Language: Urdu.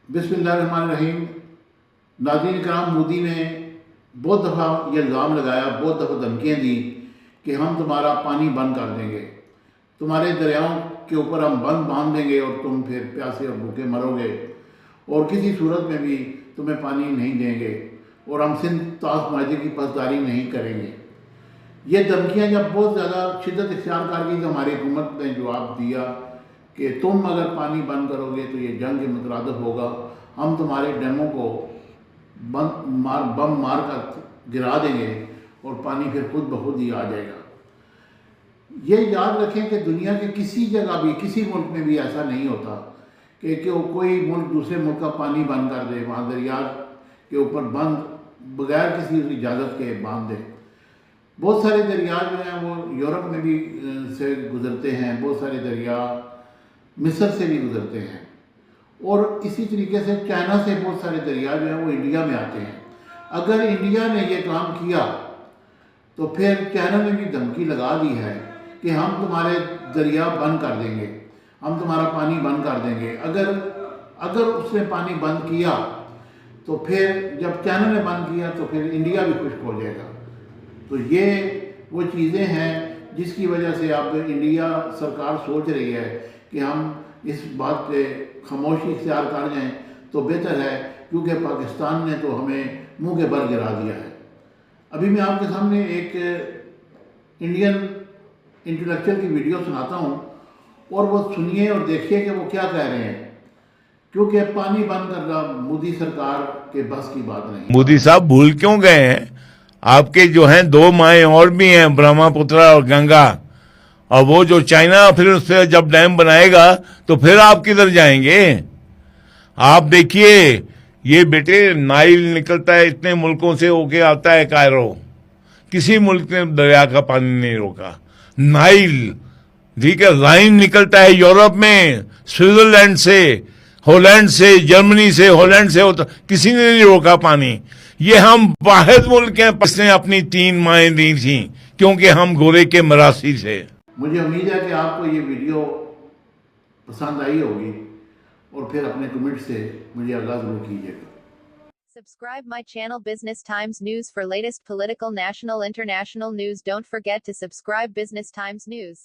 بسم اللہ الرحمن الرحیم۔ ناظرین کرام، مودی نے بہت دفعہ یہ الزام لگایا، بہت دفعہ دھمکیاں دی کہ ہم تمہارا پانی بند کر دیں گے، تمہارے دریاؤں کے اوپر ہم بند باندھ دیں گے اور تم پھر پیاسے اور بھوکے مرو گے، اور کسی صورت میں بھی تمہیں پانی نہیں دیں گے، اور ہم سندھ طاس معاہدے کی پاسداری نہیں کریں گے۔ یہ دھمکیاں جب بہت زیادہ شدت اختیار کر گئی تو ہماری حکومت نے جواب دیا کہ تم اگر پانی بند کرو گے تو یہ جنگ کے مترادف ہوگا، ہم تمہارے ڈیموں کو بم مار کر گرا دیں گے اور پانی پھر خود بخود ہی آ جائے گا۔ یہ یاد رکھیں کہ دنیا کے کسی جگہ بھی، کسی ملک میں بھی ایسا نہیں ہوتا کہ کوئی ملک دوسرے ملک کا پانی بند کر دے، وہاں دریا کے اوپر بند بغیر کسی اجازت کے باندھ دے۔ بہت سارے دریا جو ہیں وہ یورپ میں بھی سے گزرتے ہیں، بہت سارے دریا مصر سے بھی گزرتے ہیں، اور اسی طریقے سے چائنا سے بہت سارے دریا جو ہیں وہ انڈیا میں آتے ہیں۔ اگر انڈیا نے یہ کام کیا تو پھر چائنا نے بھی دھمکی لگا دی ہے کہ ہم تمہارے دریا بند کر دیں گے، ہم تمہارا پانی بند کر دیں گے۔ اگر اس نے پانی بند کیا تو پھر جب چائنا نے بند کیا تو پھر انڈیا بھی خشک ہو جائے گا۔ تو یہ وہ چیزیں ہیں جس کی وجہ سے اب انڈیا سرکار سوچ رہی ہے کہ ہم اس بات پہ خاموشی اختیار کر جائیں تو بہتر ہے، کیونکہ پاکستان نے تو ہمیں منہ کے بل گرا دیا ہے۔ ابھی میں آپ کے سامنے ایک انڈین انٹلیکچوئل کی ویڈیو سناتا ہوں، اور وہ سنیے اور دیکھیے کہ وہ کیا کہہ رہے ہیں، کیونکہ پانی بند کرنا مودی سرکار کے بس کی بات نہیں۔ مودی صاحب بھول کیوں گئے ہیں؟ آپ کے جو ہیں دو مائیں اور بھی ہیں، برہما پترا اور گنگا، اور وہ جو چائنا پھر اس پہ جب ڈیم بنائے گا تو پھر آپ کدھر جائیں گے؟ آپ دیکھیے، یہ بیٹے نائل نکلتا ہے اتنے ملکوں سے ہو کے آتا ہے کائرو، کسی ملک نے دریا کا پانی نہیں روکا۔ نائل، ٹھیک ہے، رائن نکلتا ہے یورپ میں، سوئٹزرلینڈ سے، ہالینڈ سے، جرمنی سے، ہالینڈ سے ہوتا، کسی نے نہیں روکا پانی۔ یہ ہم واحد ملک ہیں جس نے اپنی 3 مائیں دی تھیں، کیونکہ ہم گورے کے مراسی سے۔ مجھے امید ہے کہ آپ کو یہ ویڈیو پسند آئی ہوگی، اور پھر اپنے کمنٹ سے مجھے آگاہ ضرور کیجیے گا۔ Subscribe my channel Business Times News for latest political, national, international news. Don't forget to subscribe Business Times News.